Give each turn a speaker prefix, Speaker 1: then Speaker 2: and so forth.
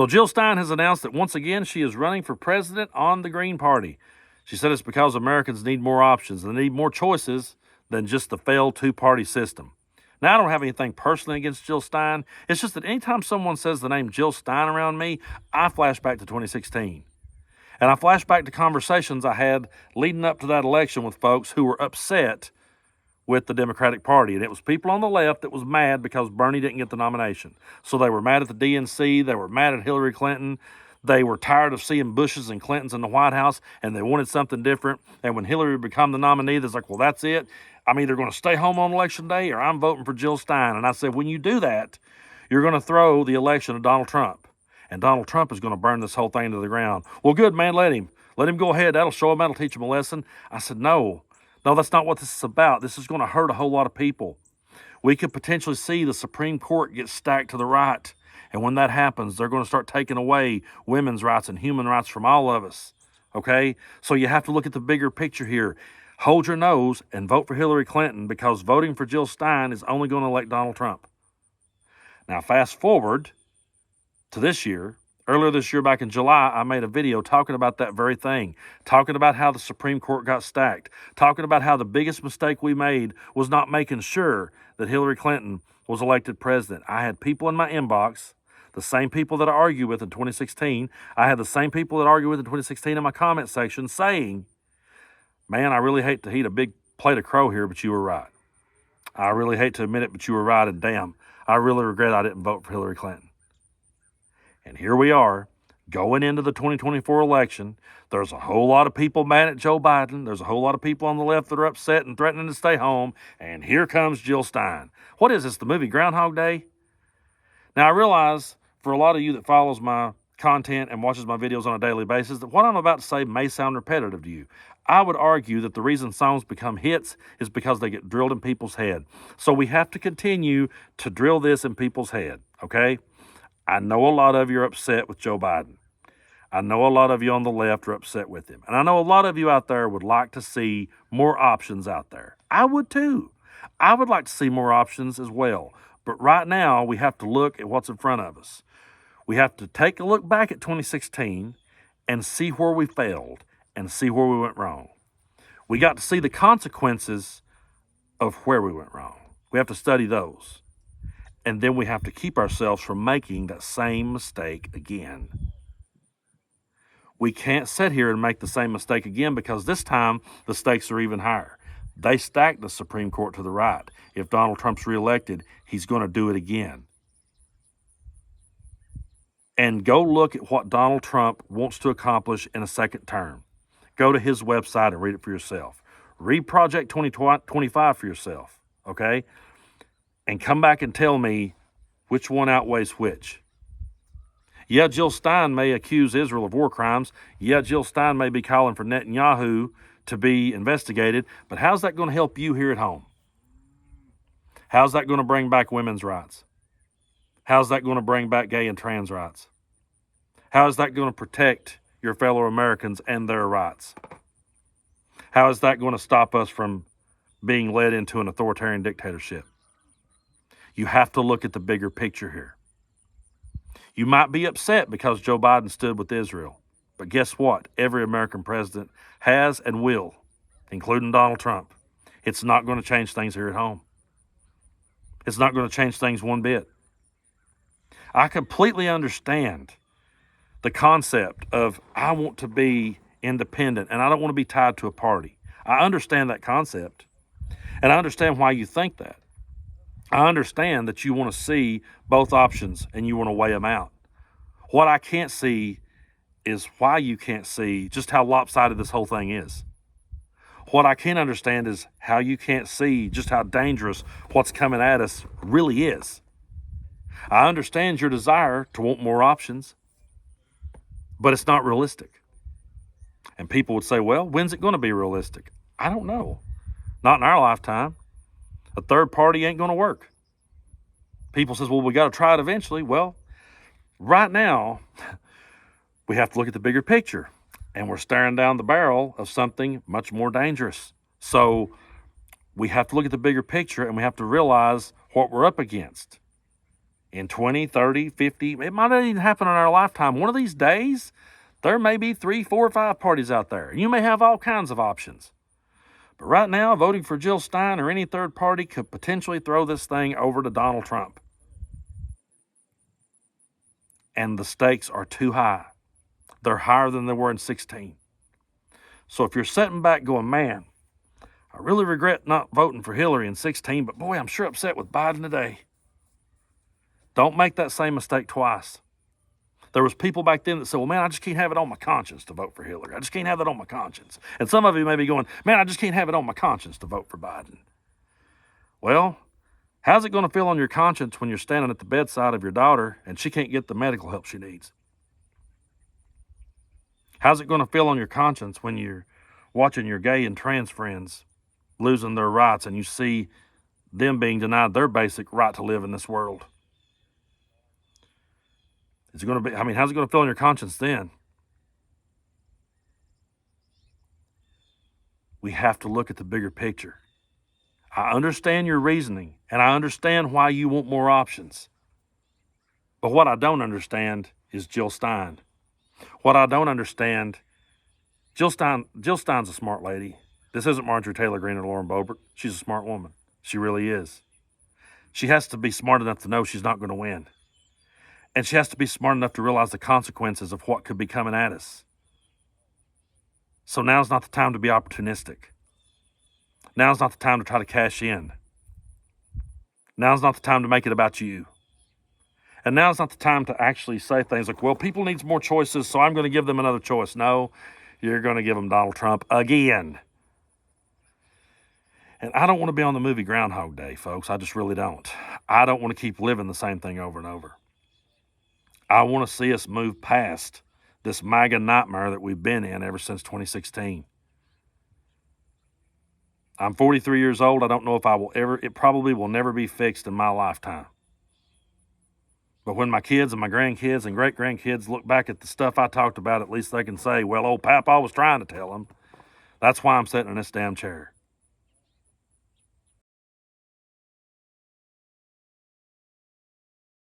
Speaker 1: So Jill Stein has announced that once again she is running for president on the Green Party. She said it's because Americans need more options. They need more choices than just the failed two-party system. Now, I don't have anything personally against Jill Stein. It's just that anytime someone says the name Jill Stein around me, I flash back to 2016. And I flash back to conversations I had leading up to that election with folks who were upset with the Democratic Party. And it was people on the left that was mad because Bernie didn't get the nomination. So they were mad at the DNC. They were mad at Hillary Clinton. They were tired of seeing Bushes and Clintons in the White House, and they wanted something different. And when Hillary became the nominee, they're like, well, that's it. I'm either going to stay home on Election Day or I'm voting for Jill Stein. And I said, when you do that, you're going to throw the election to Donald Trump. And Donald Trump is going to burn this whole thing to the ground. Well, good, man, let him. Let him go ahead. That'll show him. That'll teach him a lesson. I said, no, that's not what this is about. This is going to hurt a whole lot of people. We could potentially see the Supreme Court get stacked to the right. And when that happens, they're going to start taking away women's rights and human rights from all of us. Okay? So you have to look at the bigger picture here. Hold your nose and vote for Hillary Clinton, because voting for Jill Stein is only going to elect Donald Trump. Now, fast forward to this year. Earlier this year, back in July, I made a video talking about that very thing, talking about how the Supreme Court got stacked, talking about how the biggest mistake we made was not making sure that Hillary Clinton was elected president. I had people in my inbox, the same people that I argued with in 2016. I had the same people that I argued with in 2016 in my comment section saying, man, I really hate to eat a big plate of crow here, but you were right. I really hate to admit it, but you were right, and damn, I really regret I didn't vote for Hillary Clinton. And here we are, going into the 2024 election. There's a whole lot of people mad at Joe Biden. There's a whole lot of people on the left that are upset and threatening to stay home. And here comes Jill Stein. What is this, the movie Groundhog Day? Now, I realize for a lot of you that follows my content and watches my videos on a daily basis that what I'm about to say may sound repetitive to you. I would argue that the reason songs become hits is because they get drilled in people's head. So we have to continue to drill this in people's head, okay? I know a lot of you are upset with Joe Biden. I know a lot of you on the left are upset with him. And I know a lot of you out there would like to see more options out there. I would too. I would like to see more options as well. But right now, we have to look at what's in front of us. We have to take a look back at 2016 and see where we failed and see where we went wrong. We got to see the consequences of where we went wrong. We have to study those. And then we have to keep ourselves from making that same mistake again. We can't sit here and make the same mistake again, because this time the stakes are even higher. They stacked the Supreme Court to the right. If Donald Trump's reelected, he's going to do it again. And go look at what Donald Trump wants to accomplish in a second term. Go to his website and read it for yourself. Read Project 2025 for yourself, okay? And come back and tell me which one outweighs which. Yeah, Jill Stein may accuse Israel of war crimes. Yeah, Jill Stein may be calling for Netanyahu to be investigated. But how's that going to help you here at home? How's that going to bring back women's rights? How's that going to bring back gay and trans rights? How is that going to protect your fellow Americans and their rights? How is that going to stop us from being led into an authoritarian dictatorship? You have to look at the bigger picture here. You might be upset because Joe Biden stood with Israel. But guess what? Every American president has and will, including Donald Trump. It's not going to change things here at home. It's not going to change things one bit. I completely understand the concept of I want to be independent and I don't want to be tied to a party. I understand that concept. And I understand why you think that. I understand that you want to see both options and you want to weigh them out. What I can't see is why you can't see just how lopsided this whole thing is. What I can't understand is how you can't see just how dangerous what's coming at us really is. I understand your desire to want more options, but it's not realistic. And people would say, well, when's it going to be realistic? I don't know. Not in our lifetime. A third party ain't going to work. People says, well, we got to try it eventually. Well, right now, we have to look at the bigger picture. And we're staring down the barrel of something much more dangerous. So we have to look at the bigger picture and we have to realize what we're up against. in 20, 30, 50, it might not even happen in our lifetime. One of these days, there may be 3, 4, 5 parties out there. You may have all kinds of options. But right now, voting for Jill Stein or any third party could potentially throw this thing over to Donald Trump. And the stakes are too high. They're higher than they were in 16. So if you're sitting back going, man, I really regret not voting for Hillary in 16, but boy, I'm sure upset with Biden today. Don't make that same mistake twice. There was people back then that said, well, man, I just can't have it on my conscience to vote for Hillary. I just can't have that on my conscience. And some of you may be going, man, I just can't have it on my conscience to vote for Biden. Well, how's it going to feel on your conscience when you're standing at the bedside of your daughter and she can't get the medical help she needs? How's it going to feel on your conscience when you're watching your gay and trans friends losing their rights and you see them being denied their basic right to live in this world? How's it going to feel on your conscience then? We have to look at the bigger picture. I understand your reasoning, and I understand why you want more options. But what I don't understand is Jill Stein. What I don't understand, Jill Stein's a smart lady. This isn't Marjorie Taylor Greene or Lauren Boebert. She's a smart woman. She really is. She has to be smart enough to know she's not going to win. And she has to be smart enough to realize the consequences of what could be coming at us. So now's not the time to be opportunistic. Now's not the time to try to cash in. Now's not the time to make it about you. And now's not the time to actually say things like, well, people need more choices, so I'm going to give them another choice. No, you're going to give them Donald Trump again. And I don't want to be on the movie Groundhog Day, folks. I just really don't. I don't want to keep living the same thing over and over. I want to see us move past this MAGA nightmare that we've been in ever since 2016. I'm 43 years old. I don't know if it probably will never be fixed in my lifetime. But when my kids and my grandkids and great-grandkids look back at the stuff I talked about, at least they can say, well, old Papa was trying to tell them. That's why I'm sitting in this damn chair.